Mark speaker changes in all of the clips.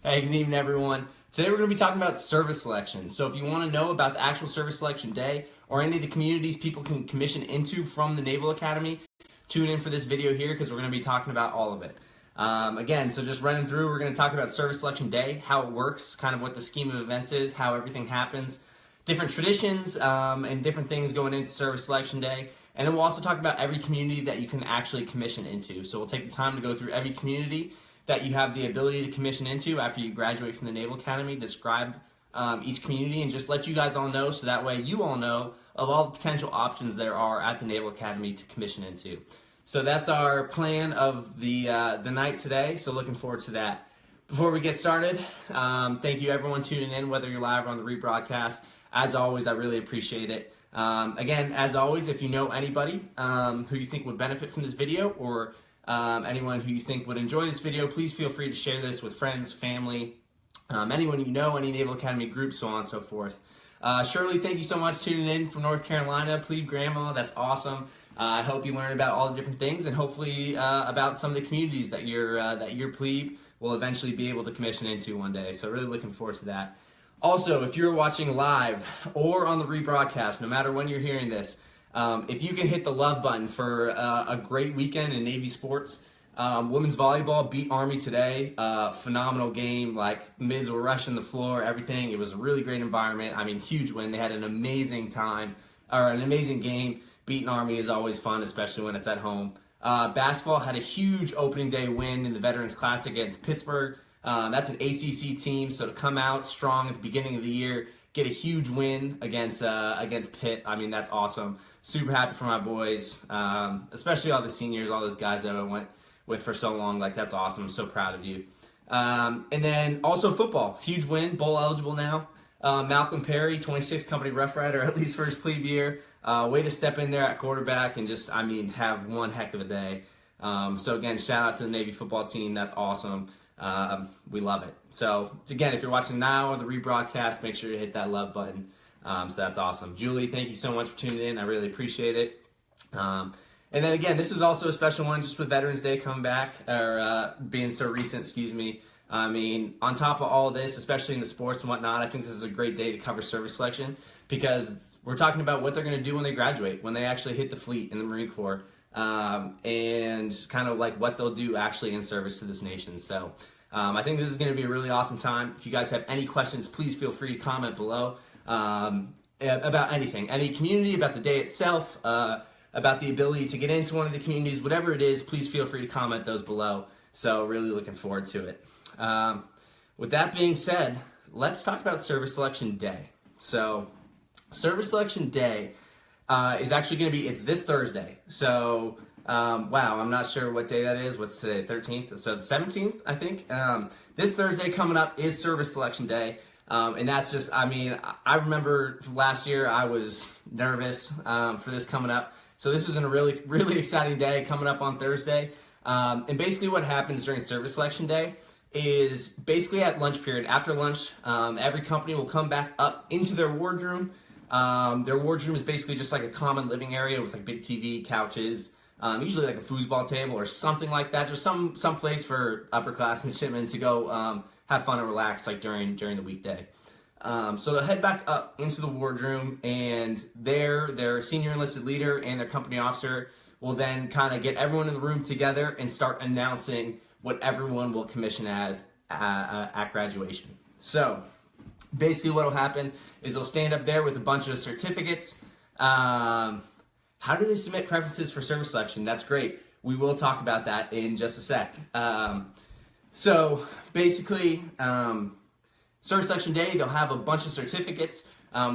Speaker 1: Hey, good evening, everyone. Today we're going to be talking about service selection. So if you want to know about the actual service selection day or any of the communities people can commission into from the Naval Academy, tune in for this video here because we're going to be talking about all of it. Again, so just running through, we're going to talk about service selection day, how it works, kind of what the scheme of events is, how everything happens, different traditions, and different things going into service selection day. And then we'll also talk about every community that you can actually commission into. So we'll take the time to go through every community that you have the ability to commission into after you graduate from the Naval Academy, describe each community, and just let you guys all know so that way you all know of all the potential options there are at the Naval Academy to commission into. So that's our plan of the night today, so looking forward to that. Before we get started, thank you everyone tuning in, whether you're live or on the rebroadcast. As always, I really appreciate it. Again, as always, if you know anybody who you think would benefit from this video or anyone who you think would enjoy this video, please feel free to share this with friends, family, anyone you know, any Naval Academy groups, so on and so forth. Shirley, thank you so much tuning in from North Carolina. Plebe Grandma, that's awesome. I hope you learn about all the different things and hopefully about some of the communities that your plebe will eventually be able to commission into one day. So really looking forward to that. Also, if you're watching live or on the rebroadcast, no matter when you're hearing this, if you can hit the love button for a great weekend in Navy sports. Women's volleyball beat Army today. Phenomenal game. Like, mids were rushing the floor, everything. It was a really great environment. I mean, huge win. They had an amazing time, or an amazing game. Beating Army is always fun, especially when it's at home. Basketball had a huge opening day win in the Veterans Classic against Pittsburgh. That's an ACC team, so to come out strong at the beginning of the year, get a huge win against Pitt, I mean, that's awesome. Super happy for my boys, especially all the seniors, all those guys that I went with for so long. Like, that's awesome. I'm so proud of you. And then also football, huge win, bowl eligible now. Malcolm Perry, 26th Company Rough Rider, at least for his plebe year. Way to step in there at quarterback and just, I mean, have one heck of a day. So again, shout out to the Navy football team. That's awesome. We love it. So again, if you're watching now or the rebroadcast, make sure to hit that love button. So that's awesome. Julie, thank you so much for tuning in. I really appreciate it. And then again, this is also a special one just with Veterans Day coming back, or being so recent, excuse me. I mean, on top of all this, especially in the sports and whatnot, I think this is a great day to cover service selection because we're talking about what they're going to do when they graduate, when they actually hit the fleet in the Marine Corps, and kind of like what they'll do actually in service to this nation. So I think this is going to be a really awesome time. If you guys have any questions, please feel free to comment below about anything, any community, about the day itself, about the ability to get into one of the communities, whatever it is, please feel free to comment those below. So really looking forward to it. With that being said, let's talk about service selection day. So service selection day is actually going to be, it's this Thursday. So, wow, I'm not sure what day that is. What's today, 13th? So the 17th, I think. This Thursday coming up is service selection day. And that's just, I mean, I remember last year I was nervous for this coming up. So this is a really, really exciting day coming up on Thursday. And basically what happens during service selection day is basically at lunch period, after lunch, every company will come back up into their wardroom. Their wardroom is basically just like a common living area with like big TV, couches, usually like a foosball table or something like that. Just some place for upperclass midshipmen to go have fun and relax like during the weekday. So they'll head back up into the wardroom, and their senior enlisted leader and their company officer will then kind of get everyone in the room together and start announcing what everyone will commission as at graduation. So basically what will happen is they'll stand up there with a bunch of certificates. How do they submit preferences for service selection? That's great. We will talk about that in just a sec. So basically, service selection day, they'll have a bunch of certificates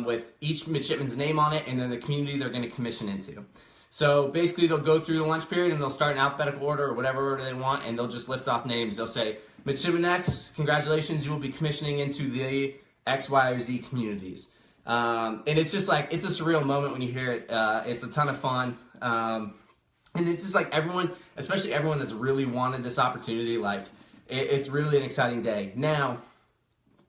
Speaker 1: with each midshipman's name on it and then the community they're going to commission into. So basically they'll go through the lunch period and they'll start in alphabetical order or whatever order they want, and they'll just lift off names. They'll say, Midshipman X, congratulations, you will be commissioning into the X, Y, or Z communities. And it's just like, it's a surreal moment when you hear it. It's a ton of fun. And it's just like everyone, especially everyone that's really wanted this opportunity, like it's really an exciting day. Now,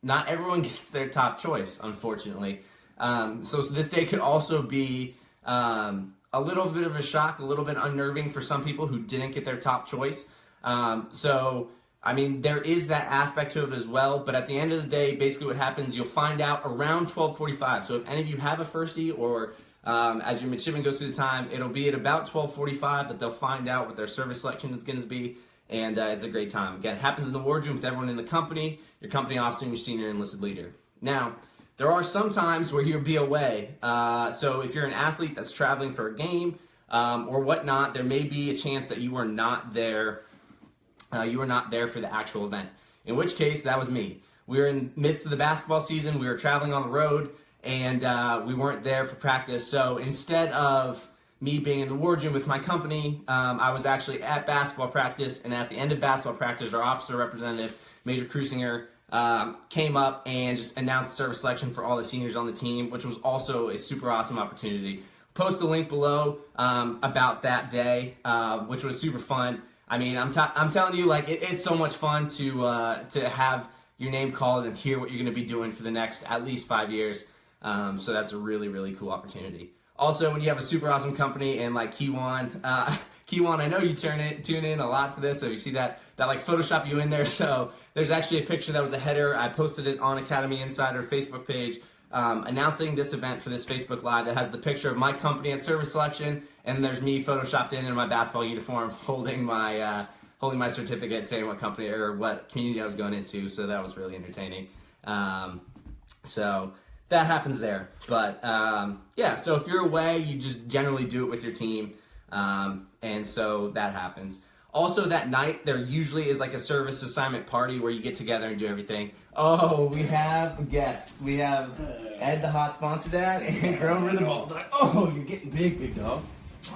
Speaker 1: not everyone gets their top choice, unfortunately. So this day could also be a little bit of a shock, a little bit unnerving for some people who didn't get their top choice. So I mean, there is that aspect to it as well, but at the end of the day, basically what happens, you'll find out around 12:45. So if any of you have a firstie, or as your midshipman goes through the time, it'll be at about 12:45 that they'll find out what their service selection is going to be, and it's a great time. Again, it happens in the wardroom with everyone in the company, your company officer, and your senior enlisted leader. Now, there are some times where you'll be away. So if you're an athlete that's traveling for a game or whatnot, there may be a chance that you are not there. You were not there for the actual event. In which case, that was me. We were in the midst of the basketball season. We were traveling on the road, and we weren't there for practice. So instead of me being in the wardroom with my company, I was actually at basketball practice. And at the end of basketball practice, our officer representative, Major Cruisinger, came up and just announced service selection for all the seniors on the team, which was also a super awesome opportunity. Post the link below about that day, which was super fun. I mean, I'm telling you, like, it's so much fun to have your name called and hear what you're going to be doing for the next at least 5 years. So that's a really, really cool opportunity. Also, when you have a super awesome company and like Kiwan, I know you tune in a lot to this, so you see that like Photoshop you in there. So there's actually a picture that was a header. I posted it on Academy Insider Facebook page, announcing this event for this Facebook Live that has the picture of my company at Service Selection, and there's me photoshopped in my basketball uniform holding my certificate saying what company or what community I was going into, so that was really entertaining. So that happens there. But yeah, so if you're away, you just generally do it with your team, and so that happens. Also, that night, there usually is like a service assignment party where you get together and do everything. Oh, we have guests. We have Ed, the hot sponsor dad, and Grover the bulldog. Oh, you're getting big, big dog.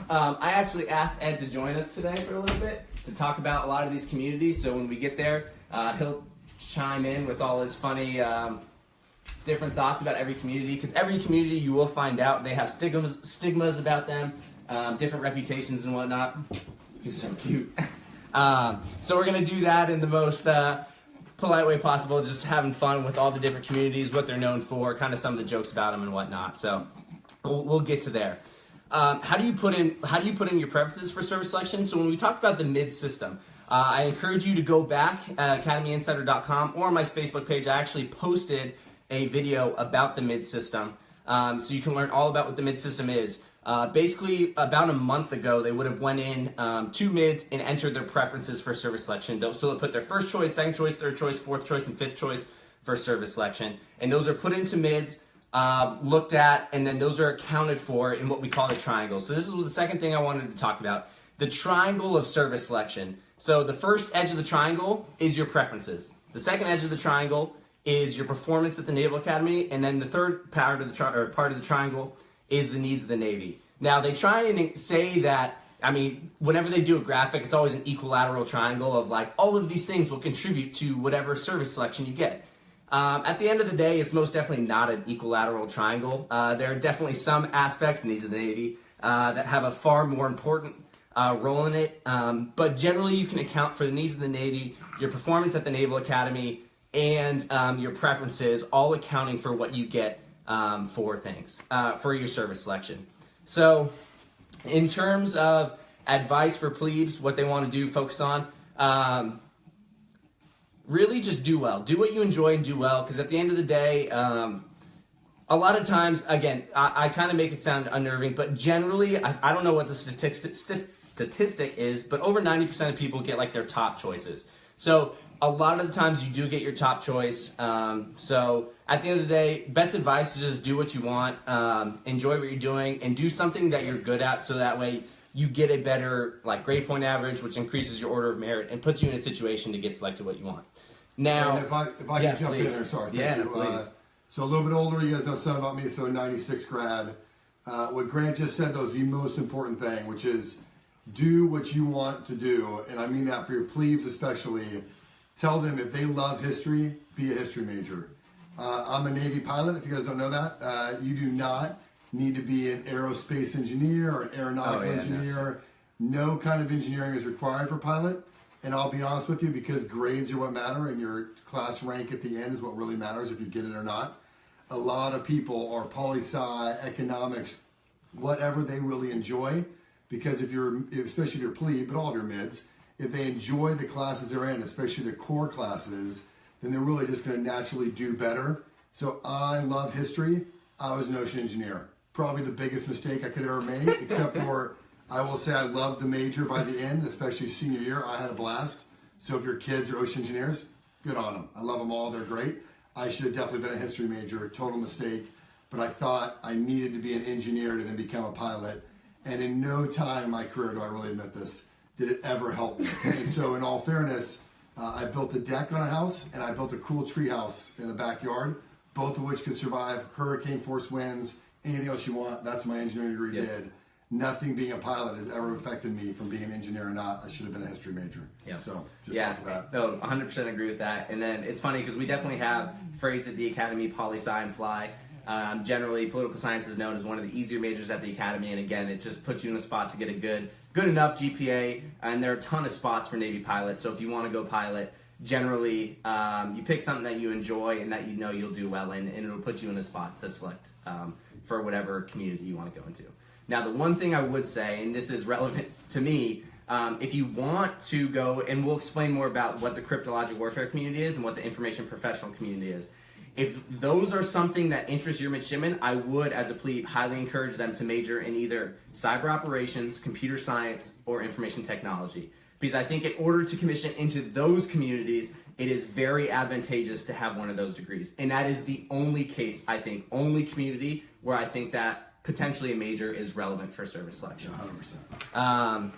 Speaker 1: I actually asked Ed to join us today for a little bit to talk about a lot of these communities. So when we get there, he'll chime in with all his funny different thoughts about every community. Because every community, you will find out, they have stigmas about them, different reputations and whatnot. He's so cute. So we're going to do that in the most polite way possible, just having fun with all the different communities, what they're known for, kind of some of the jokes about them and whatnot. So we'll get to there. How do you put in your preferences for service selection? So when we talk about the mid system, I encourage you to go back at academyinsider.com or on my Facebook page. I actually posted a video about the mid system, so you can learn all about what the mid system is. Basically, about a month ago, they would have went in to mids and entered their preferences for service selection. So they'll put their first choice, second choice, third choice, fourth choice, and fifth choice for service selection. And those are put into mids, looked at, and then those are accounted for in what we call the triangle. So this is the second thing I wanted to talk about, the triangle of service selection. So the first edge of the triangle is your preferences. The second edge of the triangle is your performance at the Naval Academy, and then the third part of the triangle is the needs of the Navy. Now, they try and say that, I mean, whenever they do a graphic, it's always an equilateral triangle of like, all of these things will contribute to whatever service selection you get. At the end of the day, it's most definitely not an equilateral triangle. There are definitely some aspects, needs of the Navy, that have a far more important role in it. But generally, you can account for the needs of the Navy, your performance at the Naval Academy, and your preferences, all accounting for what you get for things, for your service selection. So in terms of advice for plebes, what they want to do, focus on, really just do well. Do what you enjoy and do well, because at the end of the day, a lot of times, again, I kind of make it sound unnerving, but generally, I don't know what the statistic is, but over 90% of people get like their top choices. So a lot of the times you do get your top choice. So at the end of the day, best advice is just do what you want, enjoy what you're doing, and do something that you're good at, so that way you get a better like grade point average, which increases your order of merit and puts you in a situation to get selected what you want. Now,
Speaker 2: and if I can jump in there, sorry. Thank you.
Speaker 1: Please.
Speaker 2: So a little bit older, you guys know something about me, so 96 grad. What Grant just said, though, is the most important thing, which is do what you want to do. And I mean that for your plebes especially. Tell them if they love history, be a history major. I'm a Navy pilot, if you guys don't know that. You do not need to be an aerospace engineer or an aeronautical engineer. No kind of engineering is required for pilot. And I'll be honest with you, because grades are what matter and your class rank at the end is what really matters if you get it or not. A lot of people are poli-sci, economics, whatever they really enjoy. Because if you're, especially if you're plebe, but all of your mids, if they enjoy the classes they're in, especially the core classes, then they're really just going to naturally do better. So I love history. I was an ocean engineer. Probably the biggest mistake I could have ever made, except for I will say I loved the major by the end, especially senior year. I had a blast. So if your kids are ocean engineers, good on them. I love them all. They're great. I should have definitely been a history major. Total mistake. But I thought I needed to be an engineer to then become a pilot. And in no time in my career, do I really admit this, did it ever help me. And so in all fairness, I built a deck on a house and I built a cool tree house in the backyard, both of which could survive hurricane force winds, anything else you want. That's what my engineering degree did. Nothing being a pilot has ever affected me from being an engineer or not. I should have been a history major. So just off of that.
Speaker 1: No, 100% agree with that. And then it's funny because we definitely have phrased at the Academy, poli-sci and fly. Generally, political science is known as one of the easier majors at the Academy, and again, it just puts you in a spot to get a good enough GPA, and there are a ton of spots for Navy pilots, so if you want to go pilot, generally, you pick something that you enjoy and that you know you'll do well in, and it'll put you in a spot to select for whatever community you want to go into. Now, the one thing I would say, and this is relevant to me, if you want to go, and we'll explain more about what the cryptologic warfare community is and what the information professional community is. If those are something that interests your midshipmen, I would, as a plebe, highly encourage them to major in either cyber operations, computer science, or information technology. Because I think in order to commission into those communities, it is very advantageous to have one of those degrees. And that is the only case, I think, only community where I think that potentially a major is relevant for service selection.
Speaker 2: 100%.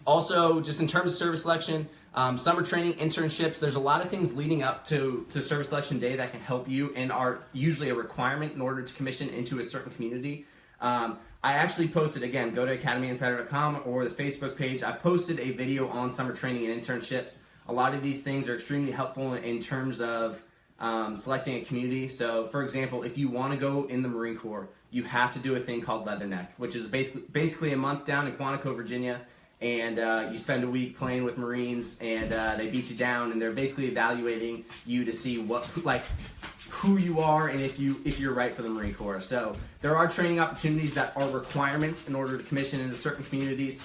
Speaker 1: Also, just in terms of service selection, summer training, internships, there's a lot of things leading up to service selection day that can help you and are usually a requirement in order to commission into a certain community. I actually posted, again, go to academyinsider.com or the Facebook page. I posted a video on summer training and internships. A lot of these things are extremely helpful in terms of selecting a community. So, for example, if you want to go in the Marine Corps, you have to do a thing called Leatherneck, which is basically a month down in Quantico, Virginia. And you spend a week playing with Marines, and they beat you down, and they're basically evaluating you to see who you are and if you're right for the Marine Corps. So there are training opportunities that are requirements in order to commission into certain communities.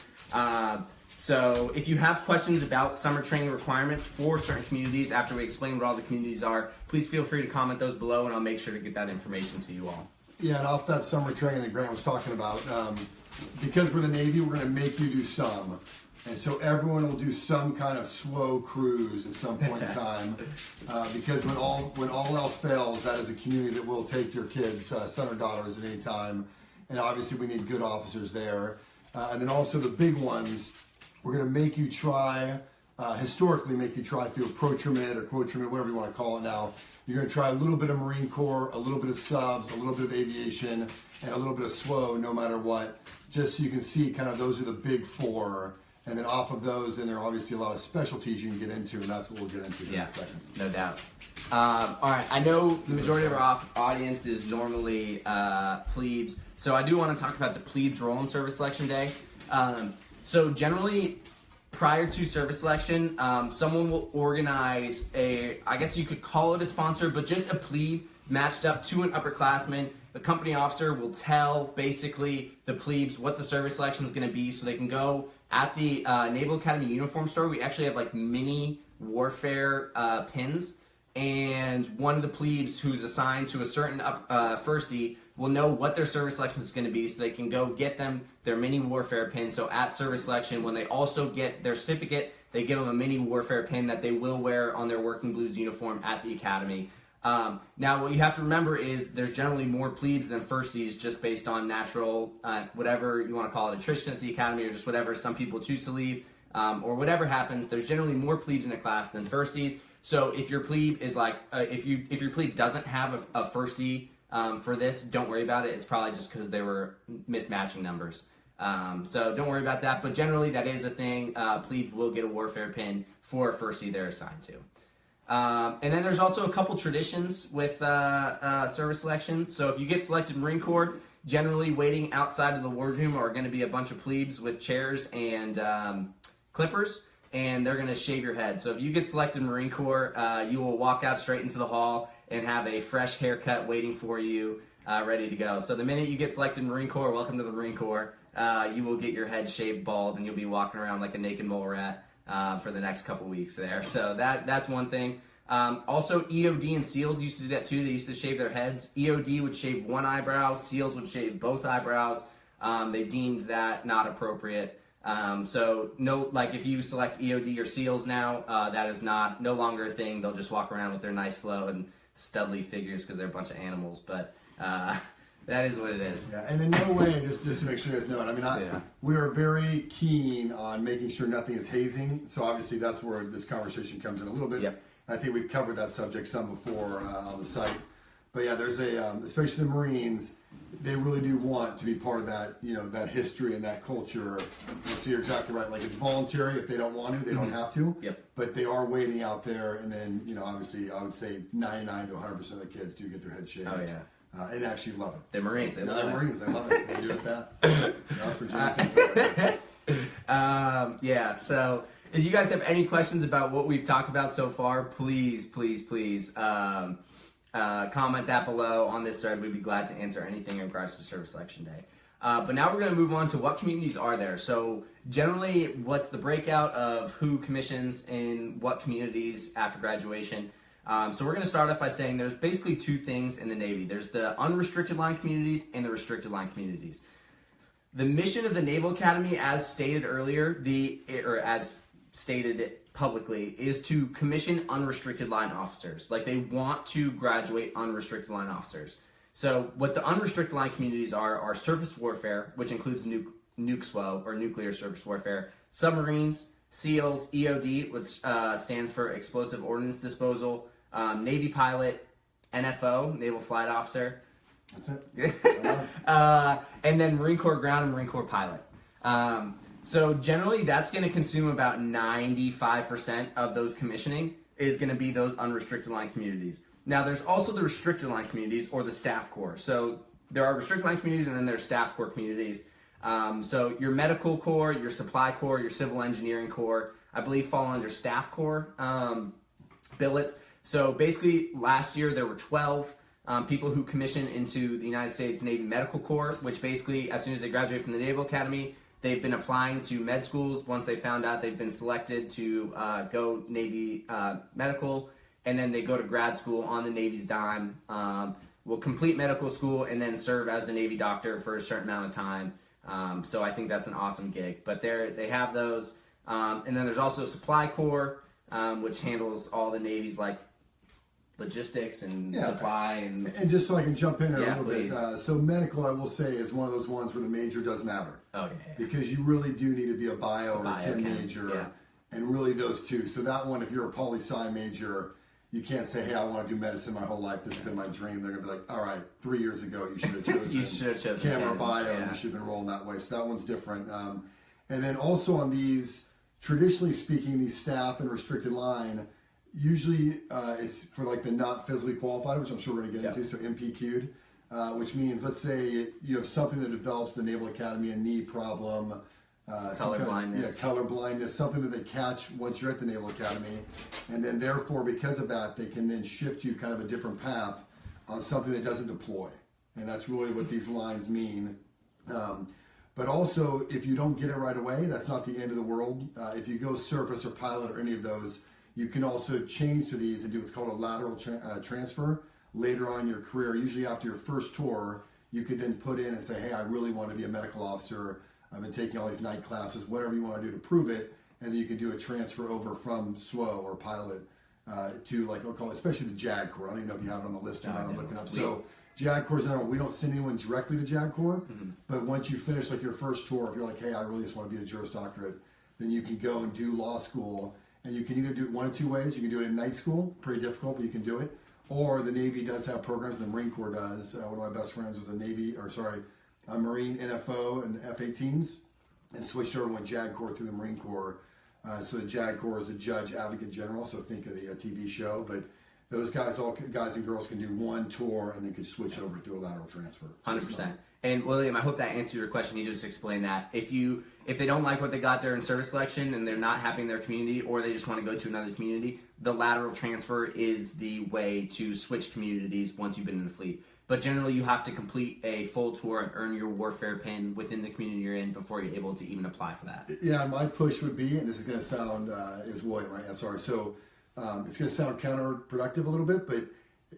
Speaker 1: So if you have questions about summer training requirements for certain communities after we explain what all the communities are, please feel free to comment those below, and I'll make sure to get that information to you all.
Speaker 2: Yeah, and off that summer training that Grant was talking about, because we're the Navy, we're going to make you do some. And so everyone will do some kind of SWO cruise at some point in time. Because when all else fails, that is a community that will take your kids, son or daughters, at any time. And obviously we need good officers there. And then also the big ones, we're going to make you try, historically make you try through approachment or quotrament, whatever you want to call it now. You're going to try a little bit of Marine Corps, a little bit of subs, a little bit of aviation, and a little bit of SWO, no matter what. Just so you can see kind of those are the big four. And then off of those, then there are obviously a lot of specialties you can get into, and that's what we'll get into in a second.
Speaker 1: No doubt. All right, I know the majority of our audience is normally plebes, so I do want to talk about the plebes role in service selection day. So generally, prior to service selection, someone will organize I guess you could call it a sponsor, but just a plebe matched up to an upperclassman. The company officer will tell basically the plebes what the service selection is going to be, so they can go at the Naval Academy uniform store. We actually have like mini warfare pins, and one of the plebes who's assigned to a certain firstie will know what their service selection is going to be, so they can go get them their mini warfare pin. So at service selection, when they also get their certificate, they give them a mini warfare pin that they will wear on their working blues uniform at the academy. Now, what you have to remember is there's generally more plebes than firsties, just based on natural, whatever you want to call it, attrition at the academy, or just whatever some people choose to leave, or whatever happens. There's generally more plebes in a class than firsties. So if your plebe is like, if your plebe doesn't have a firstie for this, don't worry about it. It's probably just because they were mismatching numbers. So don't worry about that. But generally, that is a thing. Plebes will get a warfare pin for a firstie they're assigned to. And then there's also a couple traditions with service selection. So if you get selected Marine Corps, generally waiting outside of the wardroom are going to be a bunch of plebes with chairs and clippers, and they're going to shave your head. So if you get selected Marine Corps, you will walk out straight into the hall and have a fresh haircut waiting for you, ready to go. So the minute you get selected Marine Corps, welcome to the Marine Corps, you will get your head shaved bald, and you'll be walking around like a naked mole rat. for the next couple weeks there. So that's one thing. Also, EOD and SEALs used to do that too. They used to shave their heads. EOD would shave one eyebrow. SEALs would shave both eyebrows. They deemed that not appropriate. So no, like if you select EOD or SEALs now, that is no longer a thing. They'll just walk around with their nice flow and studly figures because they're a bunch of animals. But that is what it is.
Speaker 2: Yeah, and in no way, just to make sure you guys know it. I mean, we are very keen on making sure nothing is hazing. So obviously that's where this conversation comes in a little bit.
Speaker 1: Yep.
Speaker 2: I think we've covered that subject some before on the site. But yeah, there's especially the Marines, they really do want to be part of that, that history and that culture. And so you're exactly right. Like it's voluntary. If they don't want to, they don't have to.
Speaker 1: Yep.
Speaker 2: But they are waiting out there. And then, obviously I would say 99 to 100% of the kids do get their head shaved.
Speaker 1: Oh, yeah.
Speaker 2: And actually love it.
Speaker 1: They're Marines.
Speaker 2: So,
Speaker 1: they're
Speaker 2: Marines. They love it. They do it that. That's for Jason.
Speaker 1: Yeah. So if you guys have any questions about what we've talked about so far, please comment that below on this thread. We'd be glad to answer anything in regards to Service Selection Day. But now we're going to move on to what communities are there. So generally, what's the breakout of who commissions in what communities after graduation? So we're going to start off by saying there's basically two things in the Navy. There's the unrestricted line communities and the restricted line communities. The mission of the Naval Academy, as stated earlier, as stated publicly, is to commission unrestricted line officers. Like they want to graduate unrestricted line officers. So what the unrestricted line communities are surface warfare, which includes NUCSWO or nuclear surface warfare, submarines, SEALs, EOD, which stands for explosive ordnance disposal, Navy pilot, NFO, naval flight officer.
Speaker 2: That's it.
Speaker 1: And then Marine Corps ground and Marine Corps pilot. So generally that's going to consume about 95% of those commissioning is going to be those unrestricted line communities. Now there's also the restricted line communities or the staff corps. So there are restricted line communities and then there's staff corps communities. So your medical corps, your supply corps, your civil engineering corps, I believe fall under staff corps billets. So basically last year there were 12 people who commissioned into the United States Navy Medical Corps, which basically as soon as they graduate from the Naval Academy, they've been applying to med schools. Once they found out they've been selected to go Navy Medical, and then they go to grad school on the Navy's dime, will complete medical school and then serve as a Navy doctor for a certain amount of time. So I think that's an awesome gig. But they have those. And then there's also a supply corps, which handles all the Navy's like logistics and supply. And
Speaker 2: just so I can jump in there a little
Speaker 1: please.
Speaker 2: bit. So medical, I will say, is one of those ones where the major does matter.
Speaker 1: Okay.
Speaker 2: Because you really do need to be a bio or a chem major.
Speaker 1: Yeah.
Speaker 2: And really those two. So that one, if you're a poli-sci major, you can't say, hey, I want to do medicine my whole life. This has been my dream. They're going to be like, all right, 3 years ago, you should have chosen chem or bio, and you should have been rolling that way. So that one's different. And then also on these, traditionally speaking, these staff and restricted line, usually it's for like the not physically qualified, which I'm sure we're going to get into, so MPQ'd, which means, let's say you have something that develops the Naval Academy, a knee problem,
Speaker 1: color blindness.
Speaker 2: Color blindness, something that they catch once you're at the Naval Academy. And then therefore, because of that, they can then shift you kind of a different path on something that doesn't deploy. And that's really what these lines mean. But also, if you don't get it right away, that's not the end of the world. If you go surface or pilot or any of those, you can also change to these and do what's called a lateral transfer later on in your career. Usually after your first tour, you could then put in and say, hey, I really want to be a medical officer. I've been taking all these night classes, whatever you want to do to prove it. And then you can do a transfer over from SWO or pilot to, like, we'll call it, especially the JAG Corps. I don't even know if you have it on the list or not. I'm looking up. So JAG Corps is another one. We don't send anyone directly to JAG Corps, but once you finish like your first tour, if you're like, hey, I really just want to be a Juris Doctorate, then you can go and do law school. And you can either do it one of two ways. You can do it in night school, pretty difficult, but you can do it. Or the Navy does have programs, the Marine Corps does. One of my best friends was a Marine NFO and F-18s, and switched over and went JAG Corps through the Marine Corps. So the JAG Corps is a Judge Advocate General, so think of the TV show. But those guys, all guys and girls, can do one tour and then could switch over to a lateral transfer.
Speaker 1: 100%. And William, I hope that answered your question. You just explained that. If they don't like what they got there in service selection and they're not happy in their community, or they just want to go to another community, the lateral transfer is the way to switch communities once you've been in the fleet. But generally, you have to complete a full tour and earn your warfare pin within the community you're in before you're able to even apply for that.
Speaker 2: Yeah, my push would be, and this is going to sound, is William, right? Yeah, sorry. So it's going to sound counterproductive a little bit, but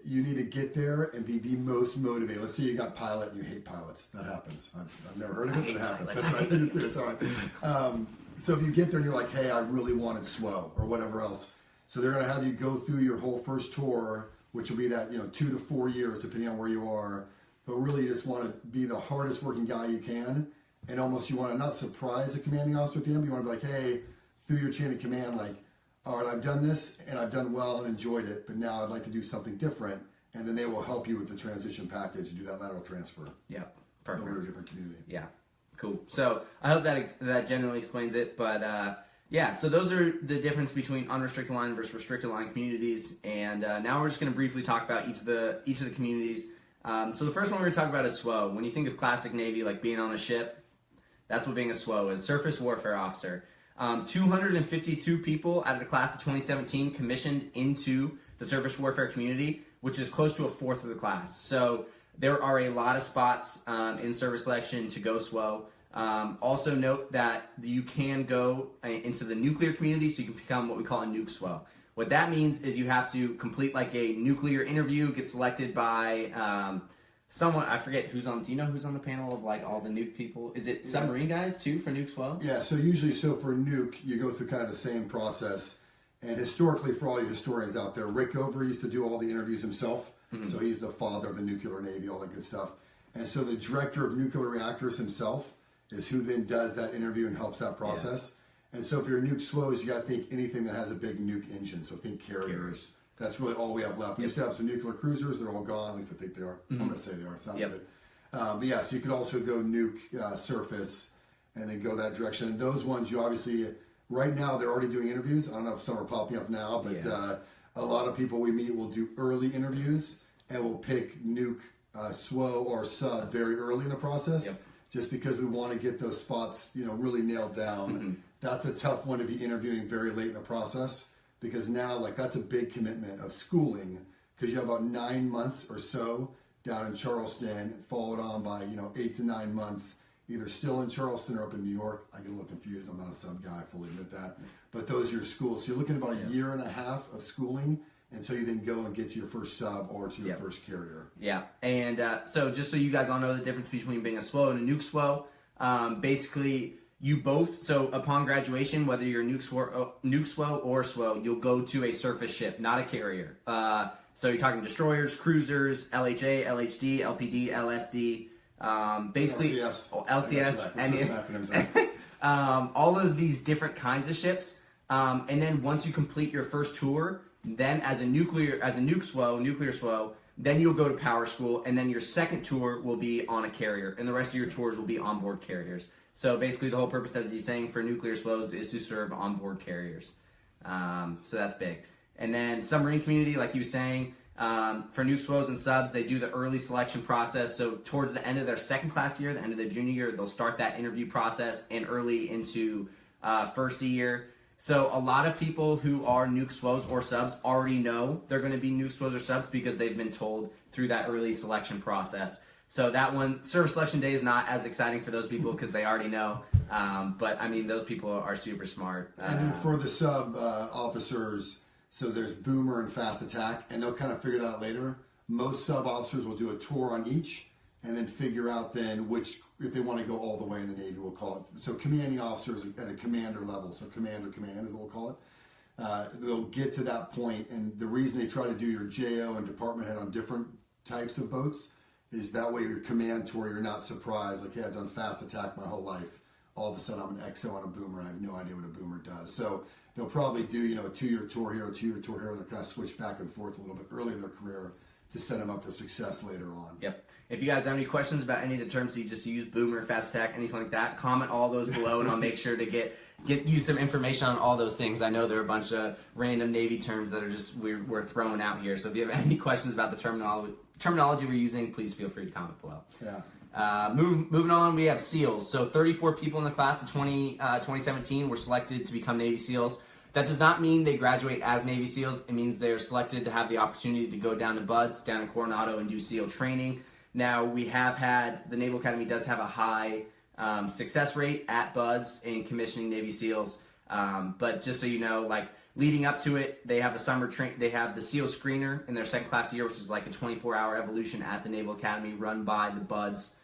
Speaker 2: you need to get there and be the most motivated. Let's say you got pilot and you hate pilots. That happens. I've never heard of it, but it happens. That's right. It's all right. So if you get there and you're like, hey, I really wanted SWO or whatever else. So they're going to have you go through your whole first tour, which will be that 2 to 4 years, depending on where you are. But really, you just want to be the hardest working guy you can. And almost you want to not surprise the commanding officer at the end. You want to be like, hey, through your chain of command, like, all right, I've done this and I've done well and enjoyed it, but now I'd like to do something different. And then they will help you with the transition package and do that lateral transfer.
Speaker 1: Yeah, perfect.
Speaker 2: Over to a different community.
Speaker 1: Yeah, cool. So I hope that generally explains it. But yeah, so those are the difference between unrestricted line versus restricted line communities. And now we're just going to briefly talk about each of the communities. So the first one we're going to talk about is SWO. When you think of classic Navy, like being on a ship, that's what being a SWO is, Surface Warfare Officer. 252 people out of the class of 2017 commissioned into the surface warfare community, which is close to a fourth of the class. So there are a lot of spots in service selection to go SWO. Also note that you can go into the nuclear community, so you can become what we call a nuke SWO. What that means is you have to complete like a nuclear interview, get selected by someone, I forget who's on, do you know who's on the panel of like all the nuke people? Is it submarine guys too for nuke SWO?
Speaker 2: Yeah, so usually, for nuke, you go through kind of the same process. And historically, for all you historians out there, Rick Over used to do all the interviews himself. Mm-hmm. So he's the father of the nuclear Navy, all that good stuff. And so the director of nuclear reactors himself is who then does that interview and helps that process. Yeah. And so if you're a nuke SWOs, you got to think anything that has a big nuke engine. So think carriers. That's really all we have left. We used to have some nuclear cruisers. They're all gone. At least I think they are. Mm-hmm. I'm going to say they are. Sounds good. But yeah, so you could also go nuke surface and then go that direction. And those ones, you obviously, right now, they're already doing interviews. I don't know if some are popping up now, but a lot of people we meet will do early interviews and will pick nuke, SWO, or sub very early in the process, just because we want to get those spots, really nailed down. Mm-hmm. That's a tough one to be interviewing very late in the process, because now, that's a big commitment of schooling, because you have about 9 months or so down in Charleston, followed on by 8 to 9 months either still in Charleston or up in New York. I get a little confused. I'm not a sub guy, I fully admit that. But those are your schools. So you're looking at about a year and a half of schooling until you then go and get to your first sub or to your first carrier. Yeah, and so just so you guys all know the difference between being a SWO and a nuke SWO, basically you both, so upon graduation, whether you're a nuke SWO or SWO, you'll go to a surface ship, not a carrier. So you're talking destroyers, cruisers, LHA, LHD, LPD, LSD, basically LCS, and all of these different kinds of ships. And then once you complete your first tour, then as a nuclear SWO, then you'll go to power school, and then your second tour will be on a carrier, and the rest of your tours will be onboard carriers. So basically the whole purpose, as you're saying, for nuclear SWOs is to serve onboard carriers. So that's big. And then submarine community, like you were saying, for nuke SWOs and subs, they do the early selection process. So towards the end of their second class year, the end of their junior year, they'll start that interview process, and early into first year. So a lot of people who are nuke SWOs or subs already know they're going to be nuke SWOs or subs because they've been told through that early selection process. So that one, service selection day, is not as exciting for those people because they already know. But I mean, those people are super smart. And then for the sub officers, so there's boomer and fast attack, and they'll kind of figure that out later. Most sub officers will do a tour on each, and then figure out then which, if they want to go all the way in the Navy, we'll call it. So commanding officers at a commander level, so command is what we'll call it. They'll get to that point, and the reason they try to do your JO and department head on different types of boats is that way your command tour, you're not surprised, like, hey, I've done fast attack my whole life. All of a sudden I'm an XO on a boomer, and I have no idea what a boomer does. So they'll probably do, a 2-year tour here, a 2-year tour here, and they'll kind of switch back and forth a little bit early in their career to set them up for success later on.
Speaker 1: Yep. If you guys have any questions about any of the terms that you just used, boomer, fast attack, anything like that, comment all those below, and I'll make sure to get you some information on all those things. I know there are a bunch of random Navy terms that are just we're throwing out here. So if you have any questions about the terminology we're using, please feel free to comment below.
Speaker 2: Yeah.
Speaker 1: Moving on, we have SEALs. So 34 people in the class of 2017 were selected to become Navy SEALs. That does not mean they graduate as Navy SEALs. It means they're selected to have the opportunity to go down to BUD/S, down in Coronado, and do SEAL training. Now, the Naval Academy does have a high success rate at BUD/S in commissioning Navy SEALs. But just so you know, like leading up to it, they have they have the SEAL screener in their second class year, which is like a 24-hour evolution at the Naval Academy run by the BUD/S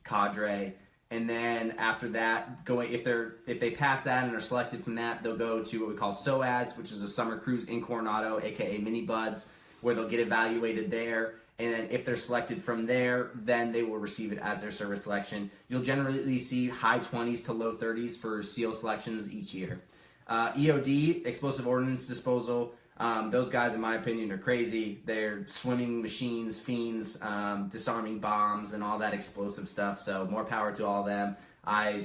Speaker 1: cadre. And then after that, if they pass that and are selected from that, they'll go to what we call SOAS, which is a summer cruise in Coronado, aka mini BUD/S, where they'll get evaluated there. And then if they're selected from there, then they will receive it as their service selection. You'll generally see high 20s to low 30s for SEAL selections each year. EOD, explosive ordnance disposal, those guys, in my opinion, are crazy. They're swimming machines, fiends, disarming bombs, and all that explosive stuff. So more power to all of them. I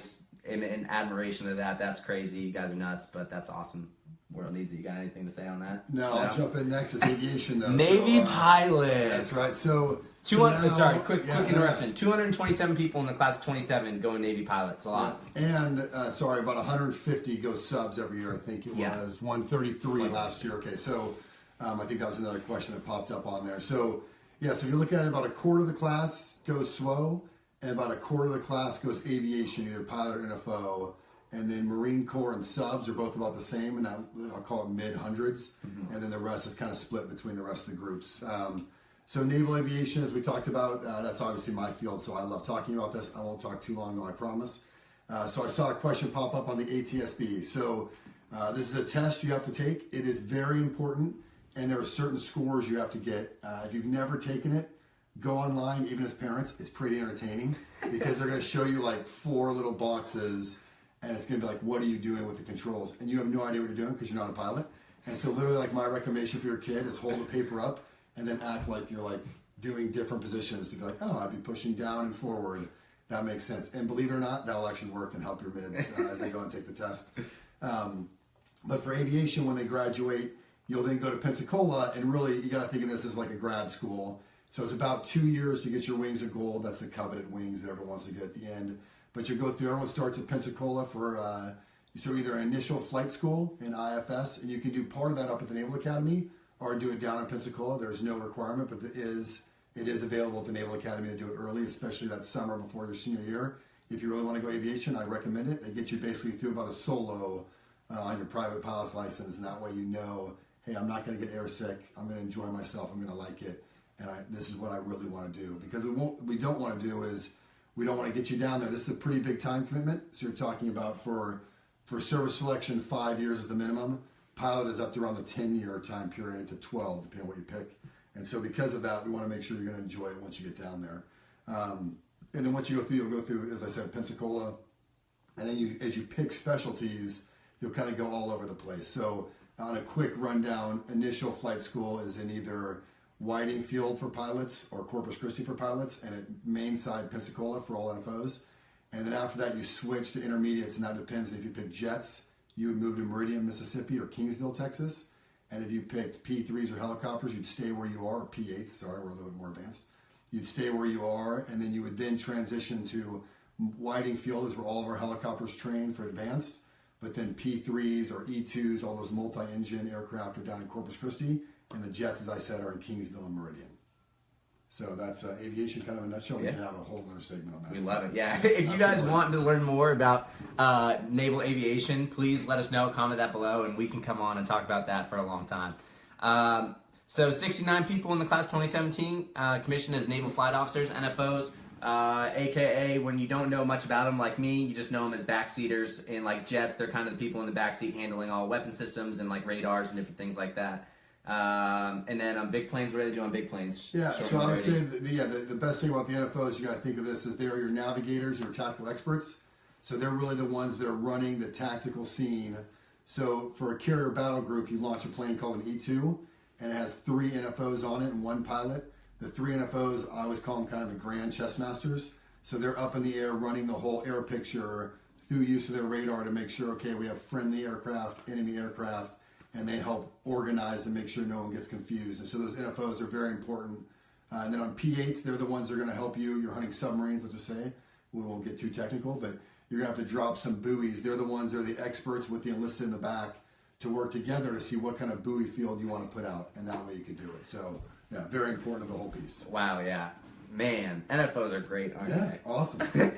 Speaker 1: am in admiration of that. That's crazy. You guys are nuts, but that's awesome. World needs it. You got anything to say on that?
Speaker 2: No, I'll jump in next. It's aviation, though.
Speaker 1: Navy pilots.
Speaker 2: That's right. So,
Speaker 1: quick interruption. 227 people in the class of 27 going Navy pilots. A lot.
Speaker 2: And, about 150 go subs every year. I think it was 133 last year. Okay, so I think that was another question that popped up on there. So, so if you look at it, about a quarter of the class goes SWO, and about a quarter of the class goes aviation, either pilot or NFO. And then Marine Corps and subs are both about the same, and I'll call it mid-hundreds. Mm-hmm. And then the rest is kind of split between the rest of the groups. So Naval Aviation, as we talked about, that's obviously my field, so I love talking about this. I won't talk too long, though, I promise. So I saw a question pop up on the ATSB. So this is a test you have to take. It is very important, and there are certain scores you have to get. If you've never taken it, go online, even as parents. It's pretty entertaining because they're going to show you like 4 little boxes, and it's going to be like, what are you doing with the controls? And you have no idea what you're doing because you're not a pilot. And so literally, like, my recommendation for your kid is hold the paper up and then act like you're like doing different positions to be like, oh, I'd be pushing down and forward. That makes sense. And believe it or not, that'll actually work and help your mids as they go and take the test. But for aviation, when they graduate, you'll then go to Pensacola, and really, you got to think of this as like a grad school. So it's about 2 years to get your wings of gold. That's the coveted wings that everyone wants to get at the end. But you go through, everyone starts at Pensacola for either an initial flight school in IFS, and you can do part of that up at the Naval Academy or do it down in Pensacola. There's no requirement, but it is available at the Naval Academy to do it early, especially that summer before your senior year. If you really want to go aviation, I recommend it. They get you basically through about a solo on your private pilot's license, and that way you know, hey, I'm not going to get airsick. I'm going to enjoy myself. I'm going to like it, and this is what I really want to do. Because we don't want to do is we don't want to get you down there. This is a pretty big time commitment. So you're talking about for service selection, 5 years is the minimum. Pilot is up to around the 10-year time period to 12, depending on what you pick. And so because of that, we want to make sure you're going to enjoy it once you get down there. And then once you go through, you'll go through, as I said, Pensacola. And then as you pick specialties, you'll kind of go all over the place. So on a quick rundown, initial flight school is in either Whiting Field for pilots or Corpus Christi for pilots, and at main side Pensacola for all NFOs. And then after that, you switch to intermediates, and that depends. If you pick jets, you would move to Meridian, Mississippi, or Kingsville, Texas. And if you picked P3s or helicopters, you'd stay where you are, or P8s, sorry, we're a little bit more advanced. You'd stay where you are, and then you would then transition to Whiting Field is where all of our helicopters train for advanced. But then P3s or E2s, all those multi-engine aircraft are down in Corpus Christi, and the jets, as I said, are in Kingsville and Meridian. So that's aviation kind of in a nutshell. We can have a whole other segment on that.
Speaker 1: We love it. Yeah. If you guys want to learn more about naval aviation, please let us know. Comment that below, and we can come on and talk about that for a long time. So 69 people in the class 2017 commissioned as naval flight officers, NFOs, aka when you don't know much about them like me, you just know them as backseaters. In like jets, they're kind of the people in the backseat handling all weapon systems and like radars and different things like that. And then on big planes, what do they do on big planes?
Speaker 2: Yeah, so I would say the best thing about the NFOs, you got to think of this as they're your navigators, your tactical experts. So they're really the ones that are running the tactical scene. So for a carrier battle group, you launch a plane called an E2, and it has 3 NFOs on it and 1 pilot. The 3 NFOs, I always call them kind of the grand chess masters. So they're up in the air running the whole air picture through use of their radar to make sure, okay, we have friendly aircraft, enemy aircraft, and they help organize and make sure no one gets confused. And so those NFOs are very important. And then on P8s, they're the ones that are going to help you. You're hunting submarines, let's just say. We won't get too technical, but you're going to have to drop some buoys. They're the ones that are the experts with the enlisted in the back to work together to see what kind of buoy field you want to put out, and that way you can do it. So, yeah, very important to the whole piece.
Speaker 1: Wow, yeah. Man, NFOs are great, aren't they?
Speaker 2: Awesome. I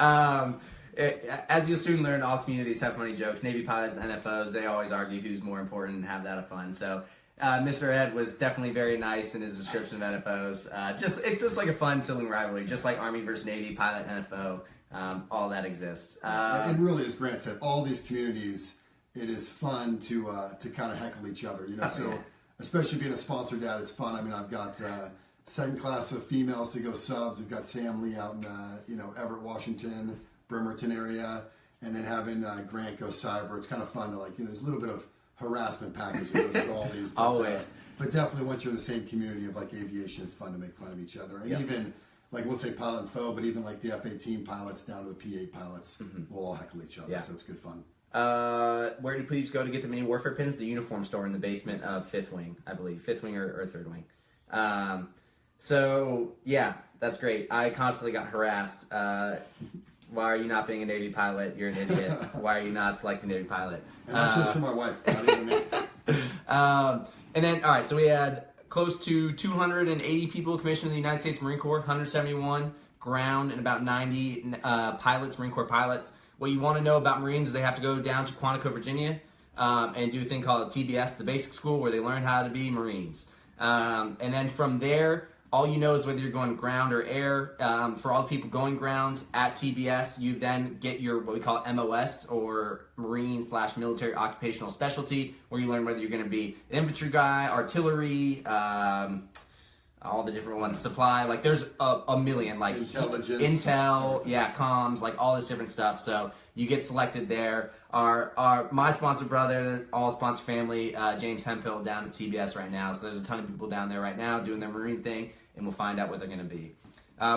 Speaker 2: love it.
Speaker 1: As you'll soon learn, all communities have funny jokes. Navy pilots, NFOs, they always argue who's more important and have that of fun. So Mr. Ed was definitely very nice in his description of NFOs. It's just like a fun, sibling rivalry, just like Army versus Navy, pilot, NFO, all that exists.
Speaker 2: And really, as Grant said, all these communities, it is fun to kind of heckle each other. Especially being a sponsor dad, it's fun. I mean, I've got second class of females to go subs. We've got Sam Lee out in Everett, Washington, Bremerton area, and then having Grant go cyber. It's kind of fun to there's a little bit of harassment package that goes with all these. But,
Speaker 1: Always.
Speaker 2: But definitely once you're in the same community of aviation, it's fun to make fun of each other. And even we'll say pilot and foe, but even the F-18 pilots down to the P-8 pilots will all heckle each other.
Speaker 1: Yeah.
Speaker 2: So it's good fun.
Speaker 1: Where do plebes go to get the mini warfare pins? The uniform store in the basement of 5th Wing, I believe. 5th Wing or 3rd Wing. So, yeah, that's great. I constantly got harassed. Why are you not being a Navy pilot? You're an idiot. Why are you not selecting Navy pilot?
Speaker 2: And that's just for my wife, not even me.
Speaker 1: And then, all right, so we had close to 280 people commissioned in the United States Marine Corps, 171 ground, and about 90 pilots, Marine Corps pilots. What you want to know about Marines is they have to go down to Quantico, Virginia, and do a thing called TBS, the basic school, where they learn how to be Marines. And then from there, all you know is whether you're going ground or air. For all the people going ground at TBS, you then get your what we call MOS, or Marine/Military Occupational Specialty, where you learn whether you're going to be an infantry guy, artillery, all the different ones, supply. There's a million,
Speaker 2: intelligence,
Speaker 1: intel, comms, all this different stuff. So you get selected there. My sponsor brother, all sponsor family, James Hemphill, down at TBS right now. So there's a ton of people down there right now doing their Marine thing, and we'll find out what they're going to be.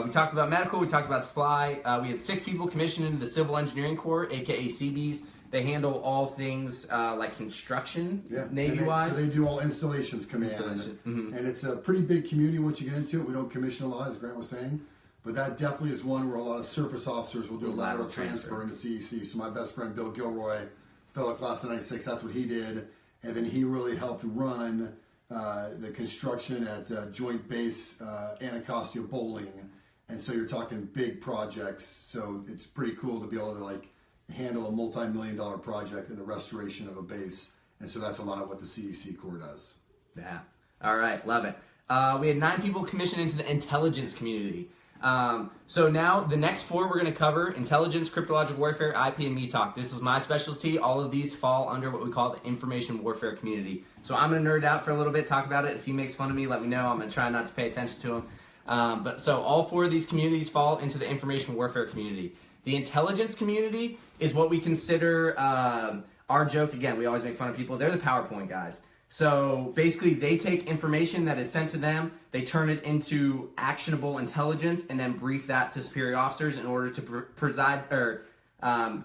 Speaker 1: We talked about medical. We talked about supply. We had 6 people commissioned into the Civil Engineering Corps, aka CBs. They handle all things like construction, Navy-wise.
Speaker 2: So they do all installations command. And it's a pretty big community once you get into it. We don't commission a lot, as Grant was saying. But that definitely is one where a lot of surface officers will do a lateral transfer into CEC. So my best friend, Bill Gilroy, fellow class of 96, that's what he did. And then he really helped run the construction at Joint Base Anacostia Bowling. And so you're talking big projects. So it's pretty cool to be able to handle a multi-million-dollar project in the restoration of a base. And so that's a lot of what the CEC Corps does.
Speaker 1: Yeah. All right. Love it. We had 9 people commissioned into the intelligence community. So now the next 4 we're going to cover: intelligence, cryptologic warfare, IP, and me talk. This is my specialty. All of these fall under what we call the information warfare community. So I'm going to nerd out for a little bit, talk about it. If he makes fun of me, let me know. I'm going to try not to pay attention to him. But so all 4 of these communities fall into the information warfare community. The intelligence community is what we consider our joke. Again, we always make fun of people. They're the PowerPoint guys. So basically, they take information that is sent to them, they turn it into actionable intelligence, and then brief that to superior officers in order to preside or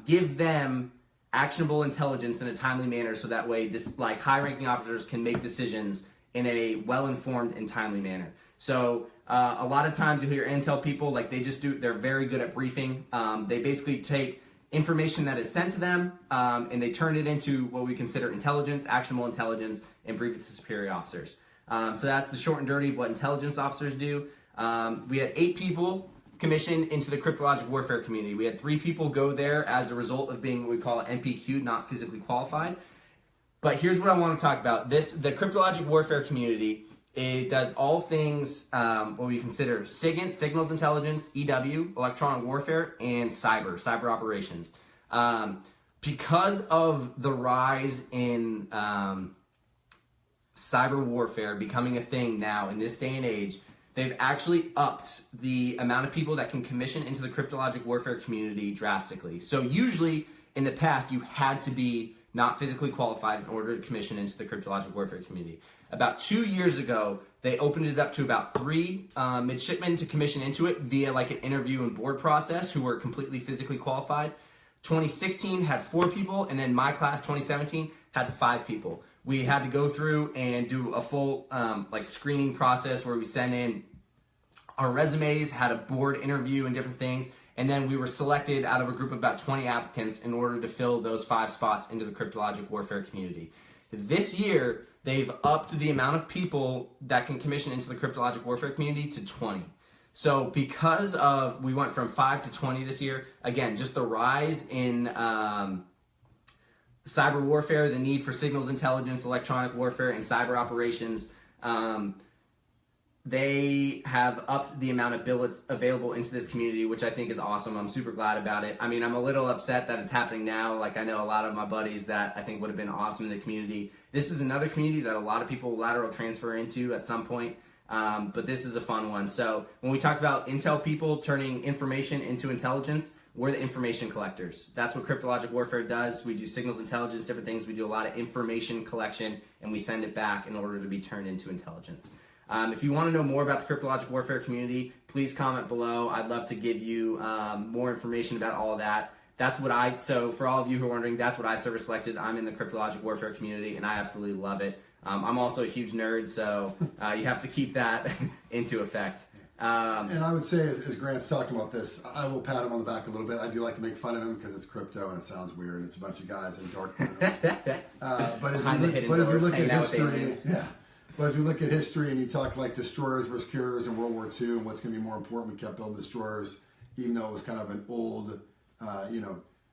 Speaker 1: give them actionable intelligence in a timely manner. So that way, just high-ranking officers can make decisions in a well-informed and timely manner. So a lot of times you hear intel people they're very good at briefing. They basically take information that is sent to them, and they turn it into what we consider intelligence, actionable intelligence, and brief it to superior officers. So that's the short and dirty of what intelligence officers do. We had 8 people commissioned into the cryptologic warfare community. We had 3 people go there as a result of being what we call NPQ, not physically qualified. But here's what I want to talk about. The cryptologic warfare community, it does all things what we consider SIGINT, signals intelligence, EW, electronic warfare, and cyber operations. Because of the rise in cyber warfare becoming a thing now in this day and age, they've actually upped the amount of people that can commission into the cryptologic warfare community drastically. So usually in the past, you had to be not physically qualified in order to commission into the cryptologic warfare community. About 2 years ago, they opened it up to about 3 midshipmen to commission into it via like an interview and board process who were completely physically qualified. 2016 had 4 people, and then my class, 2017, had 5 people. We had to go through and do a full like screening process where we sent in our resumes, had a board interview and different things, and then we were selected out of a group of about 20 applicants in order to fill those 5 spots into the cryptologic warfare community. This year, they've upped the amount of people that can commission into the cryptologic warfare community to 20. So because of, we went from 5 to 20 this year, again, just the rise in cyber warfare, the need for signals intelligence, electronic warfare, and cyber operations, they have upped the amount of billets available into this community, which I think is awesome. I'm super glad about it. I mean, I'm a little upset that it's happening now. Like, I know a lot of my buddies that I think would have been awesome in the community. This is another community that a lot of people lateral transfer into at some point. But this is a fun one. So when we talked about intel people turning information into intelligence, we're the information collectors. That's what cryptologic warfare does. We do signals intelligence, different things. We do a lot of information collection, and we send it back in order to be turned into intelligence. If you want to know more about the cryptologic warfare community, please comment below. I'd love to give you more information about all of that. So for all of you who are wondering, that's what I service selected. I'm in the cryptologic warfare community, and I absolutely love it. I'm also a huge nerd, so you have to keep that into effect.
Speaker 2: And I would say, as Grant's talking about this, I will pat him on the back a little bit. I do like to make fun of him because it's crypto and it sounds weird. And it's a bunch of guys in dark rooms. But as we look at history, but as we look at history and you talk like destroyers versus carriers in World War II and what's going to be more important, we kept building destroyers, even though it was kind of an old,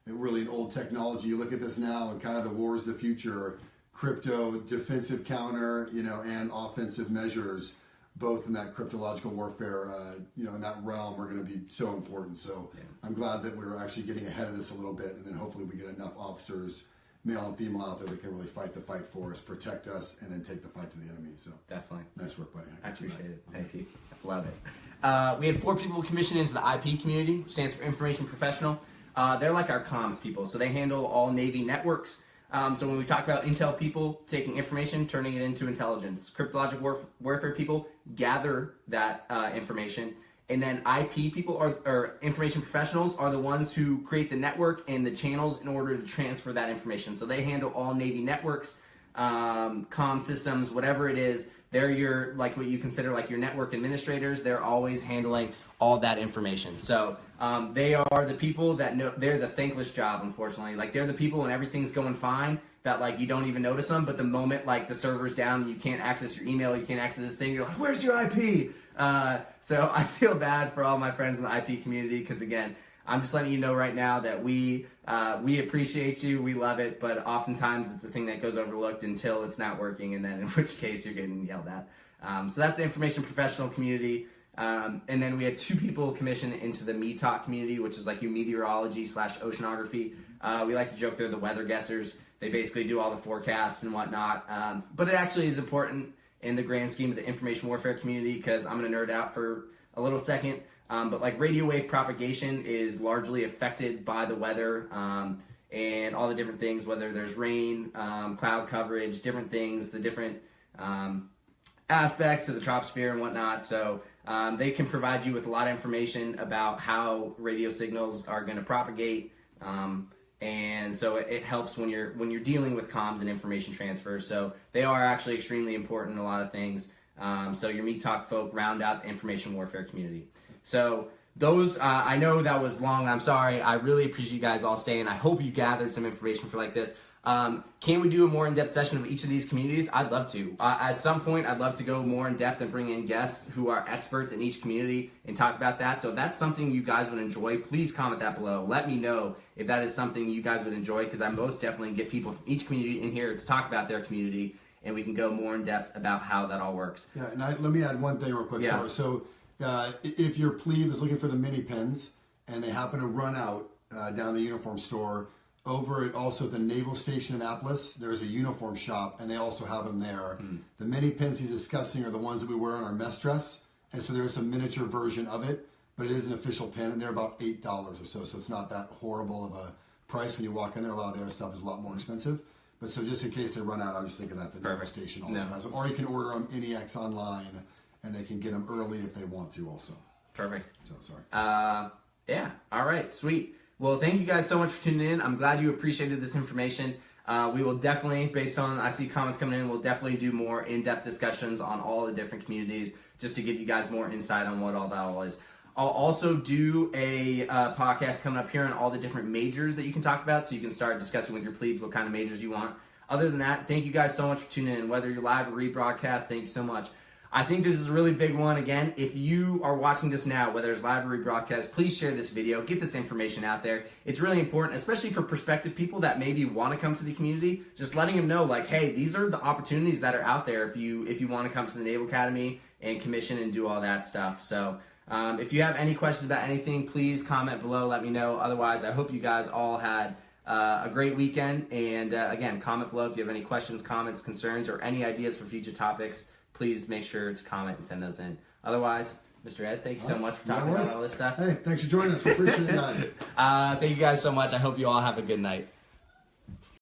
Speaker 2: really an old technology. You look at this now and kind of the wars of the future, crypto, defensive counter, and offensive measures, both in that cryptological warfare, in that realm, are going to be so important. So I'm glad that we're actually getting ahead of this a little bit, and then hopefully we get enough officers, male and female, out there that can really fight the fight for us, protect us, and then take the fight to the enemy. So
Speaker 1: definitely.
Speaker 2: Nice work, buddy.
Speaker 1: I appreciate it. Thank you. Love it. We had 4 people commissioned into the IP community, which stands for Information Professional. They're like our comms people, so they handle all Navy networks. So when we talk about intel people taking information, turning it into intelligence, cryptologic warfare people gather that information, and then IP people or information professionals are the ones who create the network and the channels in order to transfer that information. So they handle all Navy networks, comm systems, whatever it is. They're your, like what you consider like your network administrators. They're always handling all that information. So they are the people that know, they're the thankless job, unfortunately. Like, they're the people when everything's going fine that like you don't even notice them, but the moment like the server's down, you can't access your email, you can't access this thing, you're like, where's your IP? So I feel bad for all my friends in the IP community, because again, I'm just letting you know right now that we appreciate you, we love it, but oftentimes it's the thing that goes overlooked until it's not working, and then in which case you're getting yelled at. So that's the information professional community. And then we had 2 people commissioned into the METOC community, which is like your meteorology/oceanography. We like to joke they're the weather guessers. They basically do all the forecasts and whatnot. But it actually is important in the grand scheme of the information warfare community, because I'm going to nerd out for a little second. But like radio wave propagation is largely affected by the weather and all the different things, whether there's rain, cloud coverage, different things, the different aspects of the troposphere and whatnot. So they can provide you with a lot of information about how radio signals are going to propagate. And so it helps when you're dealing with comms and information transfer. So they are actually extremely important in a lot of things. So your METOC folk round out the information warfare community. So those, I know that was long. I'm sorry. I really appreciate you guys all staying. I hope you gathered some information for like this. Can we do a more in-depth session of each of these communities? I'd love to. At some point, I'd love to go more in-depth and bring in guests who are experts in each community and talk about that. So if that's something you guys would enjoy, please comment that below. Let me know if that is something you guys would enjoy, because I most definitely get people from each community in here to talk about their community, and we can go more in-depth about how that all works.
Speaker 2: Yeah, and let me add one thing real quick.
Speaker 1: Yeah.
Speaker 2: So if your plebe is looking for the mini pins and they happen to run out down the uniform store, over at also at the Naval Station in Annapolis, there's a uniform shop, and they also have them there. The mini pins he's discussing are the ones that we wear on our mess dress, and so there's a miniature version of it, but it is an official pin, and they're about $8 or so, so it's not that horrible of a price when you walk in there. A lot of their stuff is a lot more expensive. But so just in case they run out, I was just thinking that the Naval Station also has them. Or you can order them NEX online, and they can get them early if they want to also.
Speaker 1: Perfect.
Speaker 2: So, sorry.
Speaker 1: Yeah. All right. Sweet. Well, thank you guys so much for tuning in. I'm glad you appreciated this information. We will definitely, based on, I see comments coming in, we'll definitely do more in-depth discussions on all the different communities just to give you guys more insight on what all that all is. I'll also do a podcast coming up here on all the different majors that you can talk about, so you can start discussing with your plebes what kind of majors you want. Other than that, thank you guys so much for tuning in. Whether you're live or rebroadcast, thank you so much. I think this is a really big one. Again, if you are watching this now, whether it's live or rebroadcast, please share this video. Get this information out there. It's really important, especially for prospective people that maybe want to come to the community. Just letting them know, like, hey, these are the opportunities that are out there if you want to come to the Naval Academy and commission and do all that stuff. So if you have any questions about anything, please comment below. Let me know. Otherwise, I hope you guys all had a great weekend. And again, comment below if you have any questions, comments, concerns, or any ideas for future topics. Please make sure to comment and send those in. Otherwise, Mr. Ed, thank you so much for talking about all this stuff.
Speaker 2: Hey, thanks for joining us. We appreciate it, guys.
Speaker 1: Thank you guys so much. I hope you all have a good night.